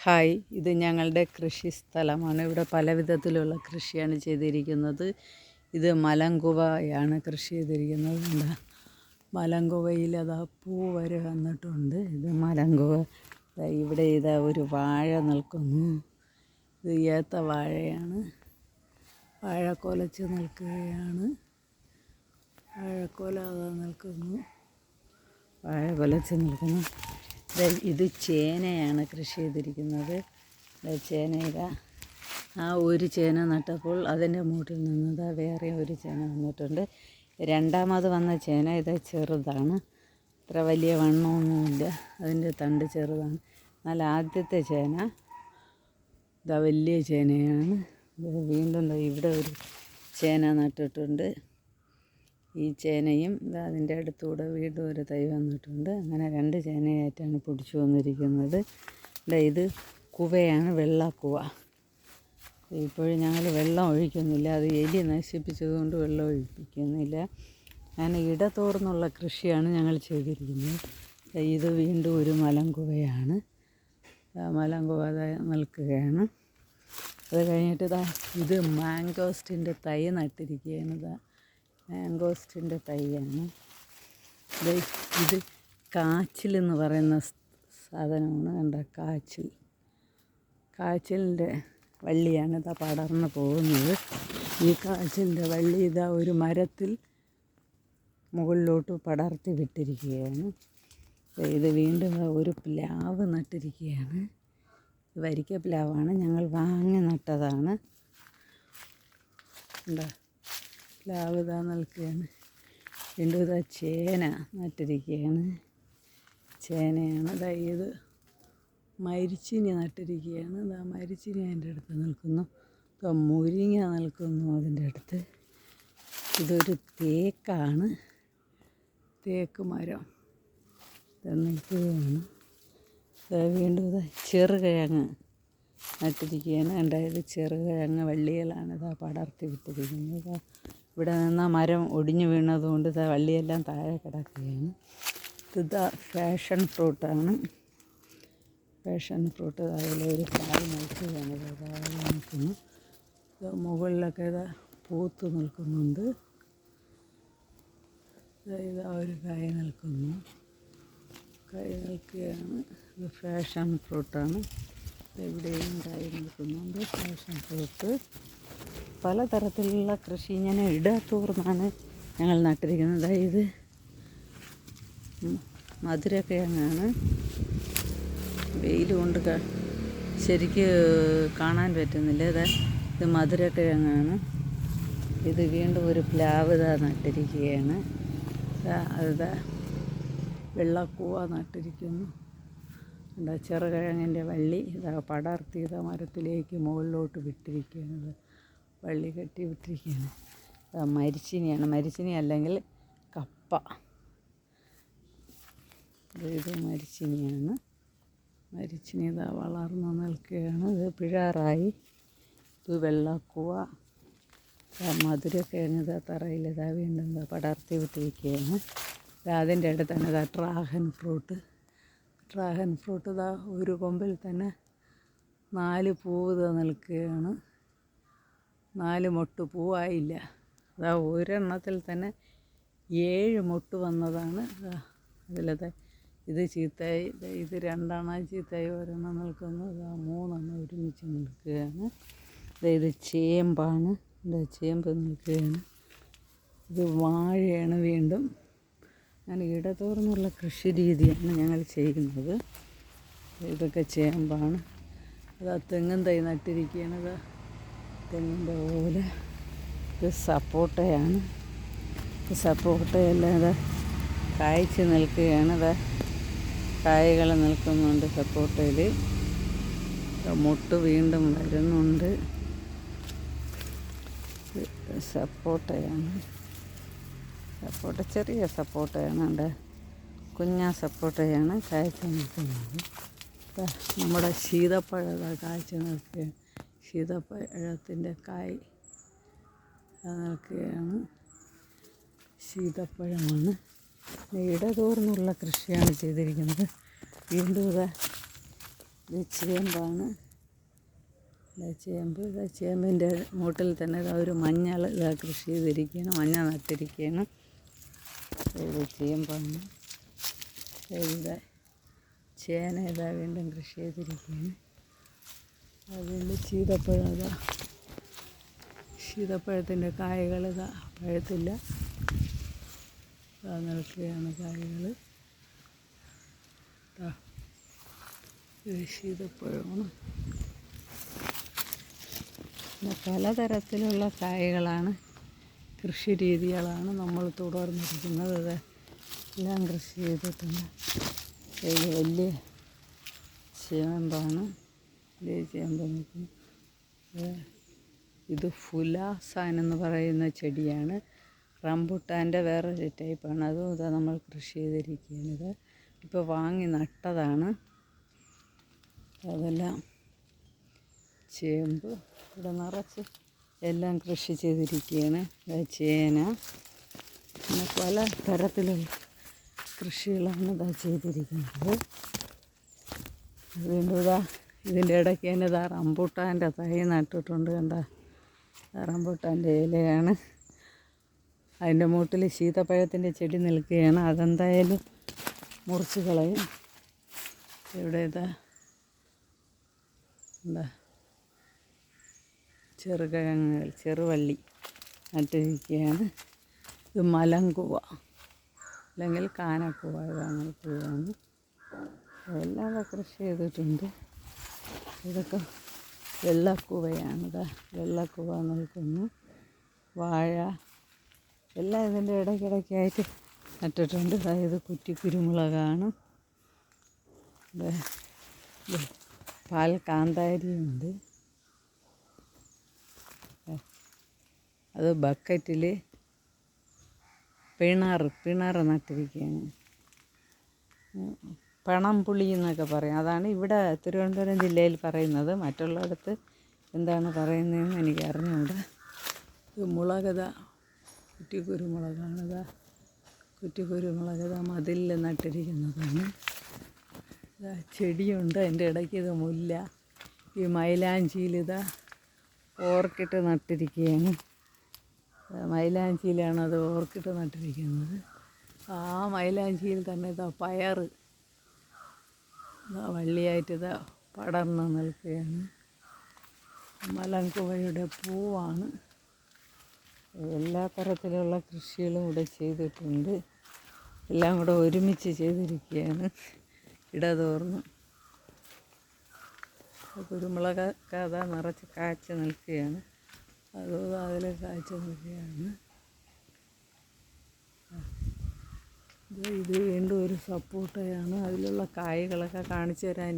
Hi, ഇത് ഞങ്ങളുടെ കൃഷി സ്ഥലമാണ്. ഇവിടെ പല വിധത്തിലുള്ള കൃഷിയാണ് ചെയ്തിരിക്കുന്നത്. ഇത് മലങ്കുവയാണ് കൃഷി ചെയ്തിരിക്കുന്നത്. എന്താ മലങ്കുവയിൽ അതാ പൂ വരെ വന്നിട്ടുണ്ട്. ഇത് മലങ്കുവ. ഇവിടെ ഇതാ ഒരു വാഴ നിൽക്കുന്നു. ഇത് ഏത്ത വാഴയാണ്. വാഴ കൊലച്ച് നിൽക്കുകയാണ്. വാഴക്കൊല അതാ നിൽക്കുന്നു. വാഴ കൊലച്ച് നിൽക്കുന്നു. ഇത് ചേനയാണ് കൃഷി ചെയ്തിരിക്കുന്നത്. ചേനയില ആ ഒരു ചേന നട്ടപ്പോൾ അതിൻ്റെ മൂട്ടിൽ നിന്ന് വേറെ ഒരു ചേന വന്നിട്ടുണ്ട്. രണ്ടാമത് വന്ന ചേന ഇത് ചെറുതാണ്, അത്ര വലിയ വണ്ണമൊന്നുമില്ല, അതിൻ്റെ തണ്ട് ചെറുതാണ്. എന്നാൽ ആദ്യത്തെ ചേന ഇതാ വലിയ ചേനയാണ്. വീണ്ടും ഇവിടെ ഒരു ചേന നട്ടിട്ടുണ്ട്. ഈ ചേനയും അതിൻ്റെ അടുത്തൂടെ വീണ്ടും ഒരു തൈ വന്നിട്ടുണ്ട്. അങ്ങനെ 2 ചേനയായിട്ടാണ് പിടിച്ചു വന്നിരിക്കുന്നത്. ഇത് കുവയാണ്, വെള്ളക്കുവ. ഇപ്പോഴും ഞങ്ങൾ വെള്ളം ഒഴിക്കുന്നില്ല, അത് എലി നശിപ്പിച്ചതുകൊണ്ട് വെള്ളം ഒഴിപ്പിക്കുന്നില്ല. അങ്ങനെ ഇടതോർന്നുള്ള കൃഷിയാണ് ഞങ്ങൾ ചെയ്തിരിക്കുന്നത്. ഇത് വീണ്ടും ഒരു മലങ്കുവയാണ്. മലങ്കുവ നിൽക്കുകയാണ്. അത് കഴിഞ്ഞിട്ട് ഇത് മാംഗോസ്റ്റിൻ്റെ തൈ നട്ടിരിക്കുകയാണ്. മാംഗോസ്റ്റിൻ്റെ തൈയാണ്. ഇത് കാച്ചിൽ എന്ന് പറയുന്ന സാധനമാണ്. കണ്ട, കാച്ചിലിൻ്റെ വള്ളിയാണ് ഇതാ പടർന്ന് പോകുന്നത്. ഈ കാച്ചിലിൻ്റെ വള്ളി ഇതാ ഒരു മരത്തിൽ മുകളിലോട്ട് പടർത്തി വിട്ടിരിക്കുകയാണ്. ഇത് വീണ്ടും ഒരു പ്ലാവ് നട്ടിരിക്കുകയാണ്. വരിക്ക പ്ലാവാണ്, ഞങ്ങൾ വാങ്ങി നട്ടതാണ്. എന്താ പ്ലാവ് ഇതാ നിൽക്കുകയാണ്. വീണ്ടും ഇതാ ചേന നട്ടിരിക്കുകയാണ്. ചേനയാണ്. ഇത് മരിച്ചിനി നട്ടിരിക്കുകയാണ്. ഇതാ മരിച്ചിനി അതിൻ്റെ അടുത്ത് നിൽക്കുന്നു. മുരിങ്ങ നിൽക്കുന്നു അതിൻ്റെ അടുത്ത്. ഇതൊരു തേക്കാണ്, തേക്ക് മരം നിൽക്കുകയാണ്. വീണ്ടും ഇതാ ചെറുകിഴങ്ങ് നട്ടിരിക്കുകയാണ്. ഉണ്ടായത് ചെറുകിഴങ്ങ് വള്ളികളാണ് ഇതാ പടർത്തി വിട്ടിരിക്കുന്നത്. ഇവിടെ നിന്ന് മരം ഒടിഞ്ഞു വീണതുകൊണ്ട് ഇതാ വള്ളിയെല്ലാം താഴെ കിടക്കുകയാണ്. ഇതാ ഫാഷൻ ഫ്രൂട്ടാണ്. ഫാഷൻ ഫ്രൂട്ട് അതിലൊരു കായ് നിൽക്കുകയാണ്. താഴെ നിൽക്കുന്നു. മുകളിലൊക്കെ ഇതാ പൂത്ത് നിൽക്കുന്നുണ്ട്. ഇതാ ഒരു കായ് നിൽക്കുന്നു. കായ് നിൽക്കുകയാണ്. ഇത് ഫാഷൻ ഫ്രൂട്ടാണ്. എവിടെയും കായ് നിൽക്കുന്നുണ്ട് ഫാഷൻ ഫ്രൂട്ട്. പലതരത്തിലുള്ള കൃഷി ഇങ്ങനെ ഇടതൂർന്നാണ് ഞങ്ങൾ നട്ടിരിക്കുന്നത്. ഇത് മധുരക്കിഴങ്ങാണ്. വെയിൽ കൊണ്ട് ശരിക്ക് കാണാൻ പറ്റുന്നില്ല. ഇത് മധുരക്കിഴങ്ങാണ്. ഇത് വീണ്ടും ഒരു പ്ലാവ് നട്ടിരിക്കുകയാണ്. അത് വെള്ളക്കൂവ നട്ടിരിക്കുന്നു. ചെറുകിഴങ്ങിൻ്റെ വള്ളി ഇതാ പടർത്തി മരത്തിലേക്ക് മുകളിലോട്ട് വിട്ടിരിക്കുകയാണ്. വള്ളി കെട്ടി വിട്ടിരിക്കുകയാണ്. മരിച്ചിനിയാണ്. മരിച്ചിനി അല്ലെങ്കിൽ കപ്പ. ഇത് മരിച്ചിനിയാണ്. മരിച്ചിനി ഇതാ വളർന്ന് നിൽക്കുകയാണ്. ഇത് പിഴാറായി. ഇത് വെള്ളക്കൂവ. മധുരക്കിഴങ്ങ് തറയിൽ വീണ്ടും പടർത്തി വിട്ടിരിക്കുകയാണ്. അതിൻ്റെ അടുത്താണ് ഡ്രാഗൺ ഫ്രൂട്ട്. ഡ്രാഗൺ ഫ്രൂട്ട് ഒരു കൊമ്പിൽ തന്നെ 4 പൂവ് നിൽക്കുകയാണ്. 4 മൊട്ട് പൂവായില്ല. ഒരെണ്ണത്തിൽ തന്നെ 7 മൊട്ട് വന്നതാണ്. അതിലത്തെ ഇത് ചീത്തയായി. ഇത് 2 ചീത്തയായി, ഒരെണ്ണം നിൽക്കുന്നു. 3 ഒരുമിച്ച് നിൽക്കുകയാണ്. ഇത് ചേമ്പാണ്. ചേമ്പ് നിൽക്കുകയാണ്. ഇത് വാഴയാണ്. വീണ്ടും അങ്ങനെ ഇടതോർന്നുള്ള കൃഷി രീതിയാണ് ഞങ്ങൾ ചെയ്യുന്നത്. ഇതൊക്കെ ചേമ്പാണ്. തെങ്ങും തൈ നട്ടിരിക്കുകയാണ്. തെങ്ങിൻ്റെ ഓല. ഇത് സപ്പോട്ടയാണ്. സപ്പോട്ടയെല്ലാം കായ്ച്ച് നിൽക്കുകയാണ്. കായകൾ നിൽക്കുന്നുണ്ട് സപ്പോട്ടയിൽ. മുട്ട് വീണ്ടും വരുന്നുണ്ട്. സപ്പോട്ടയാണ്. സപ്പോട്ട ചെറിയ സപ്പോട്ടയാണ്. കുഞ്ഞ സപ്പോട്ടയാണ് കായ്ച്ച് നിൽക്കുന്നത്. നമ്മുടെ ശീതപ്പഴം കായ്ച്ച് നിൽക്കുകയാണ്. ശീതപ്പഴത്തിൻ്റെ കായ് നിൽക്കുകയാണ്. ശീതപ്പഴമാണ്. ഇടതോർന്നുള്ള കൃഷിയാണ് ചെയ്തിരിക്കുന്നത്. വീണ്ടും ഇത് ചേമ്പാണ്. ചേമ്പ് ചേമ്പിൻ്റെ മൂട്ടിൽ തന്നെ ഇതാ ഒരു മഞ്ഞൾ ഇതാ കൃഷി ചെയ്തിരിക്കുകയാണ്, മഞ്ഞ നട്ടിരിക്കുകയാണ്. ഇത് ചേമ്പാണ്. ഇവിടെ ചേന ഇതാ വീണ്ടും കൃഷി ചെയ്തിരിക്കുകയാണ്. അതുകൊണ്ട് ചീതപ്പഴം ഇതാ, ശീതപ്പഴത്തിൻ്റെ കായകൾ ഇതാ പഴത്തില്ല, ഇതാ നിൽക്കുകയാണ് കായകൾ. ശീതപ്പഴമാണ്. പിന്നെ പലതരത്തിലുള്ള കായകളാണ്, കൃഷി രീതികളാണ് നമ്മൾ തുടർന്നിരിക്കുന്നത്. ഇത് എല്ലാം കൃഷി ചെയ്തിട്ടുണ്ട്. ഇത് വലിയ ചേമ്പാണ്, വലിയ ചേമ്പ് നിൽക്കുന്നു. ഇത് ഫുലാസാൻ എന്ന് പറയുന്ന ചെടിയാണ്, റംബുട്ടാൻ്റെ വേറൊരു ടൈപ്പാണ്. അതും ഇതാ നമ്മൾ കൃഷി ചെയ്തിരിക്കുകയാണ്. ഇത് ഇപ്പോൾ വാങ്ങി നട്ടതാണ്. അതെല്ലാം ചേമ്പ് ഇവിടെ നിറച്ച് എല്ലാം കൃഷി ചെയ്തിരിക്കുകയാണ്. ചേന, പിന്നെ പല തരത്തിലുള്ള കൃഷികളാണ് ഇതാ ചെയ്തിരിക്കുന്നത്. വീണ്ടും ഇതാ ഇതിൻ്റെ ഇടയ്ക്ക് തന്നെ ഇതാ റംബൂട്ടാൻ്റെ തൈ നട്ടിട്ടുണ്ട്. കണ്ട, റംബൂട്ടാൻ്റെ ഇലയാണ്. അതിൻ്റെ മൂട്ടിൽ ശീതപ്പഴത്തിൻ്റെ ചെടി നിൽക്കുകയാണ്. അതെന്തായാലും മുറിച്ച് കളയും. ഇവിടെ ഇതാ എന്താ ചെറുകിഴങ്ങുകൾ, ചെറുവള്ളി നട്ടിരിക്കുകയാണ്. ഇത് മലങ്കുവ അല്ലെങ്കിൽ കാനക്കുവ, ഇതാണ് പൂവാണ്. എല്ലാം കൃഷി ചെയ്തിട്ടുണ്ട്. ഇതൊക്കെ വെള്ളക്കുവയാണ്. ഇതാ വെള്ളക്കുവ നിൽക്കുന്നു. വാഴ എല്ലാം ഇതിൻ്റെ ഇടയ്ക്കിടയ്ക്കായിട്ട് നട്ടിട്ടുണ്ട്. അതായത് കുറ്റി കുരുമുളകാണ്. പാൽ കാന്താരിയുണ്ട്. അത് ബക്കറ്റിൽ പിണറ് നട്ടിരിക്കുകയാണ്. പണംപുളി എന്നൊക്കെ പറയും. അതാണ് ഇവിടെ തിരുവനന്തപുരം ജില്ലയിൽ പറയുന്നത്. മറ്റുള്ളിടത്ത് എന്താണ് പറയുന്നതെന്ന് എനിക്ക് അറിഞ്ഞുകൂടാ. ഇത് മുളകത, കുറ്റി കുരുമുളകാണ്. കുറ്റി കുരുമുളകത മതിലിൽ നട്ടിരിക്കുന്നതാണ്. ചെടിയുണ്ട് അതിൻ്റെ ഇടയ്ക്ക്. ഇത് മുല്ല. ഈ മൈലാഞ്ചിയിൽ ഇതാ ഓർക്കിഡ് നട്ടിരിക്കുകയാണ്. മൈലാഞ്ചിയിലാണ് അത് ഓർക്കിഡ് നട്ടിരിക്കുന്നത്. ആ മൈലാഞ്ചിയിൽ തന്നെ ഇതാ പയർ ഇതാ വള്ളിയായിട്ട് ഇതാ പടർന്ന് നിൽക്കുകയാണ്. മലങ്കുവയുടെ പൂവാണ്. എല്ലാ തരത്തിലുള്ള കൃഷികളും ഇവിടെ ചെയ്തിട്ടുണ്ട്. എല്ലാം കൂടെ ഒരുമിച്ച് ചെയ്തിരിക്കുകയാണ്. ഇടതോർന്ന് കുരുമുളക് കഥ നിറച്ച് കായ്ച്ച് നിൽക്കുകയാണ്. അതും അതിൽ കായ്ച്ച് നിൽക്കുകയാണ്. ഇത് വീണ്ടും ഒരു സപ്പോട്ടയാണ്. അതിലുള്ള കായ്കളൊക്കെ കാണിച്ചു തരാൻ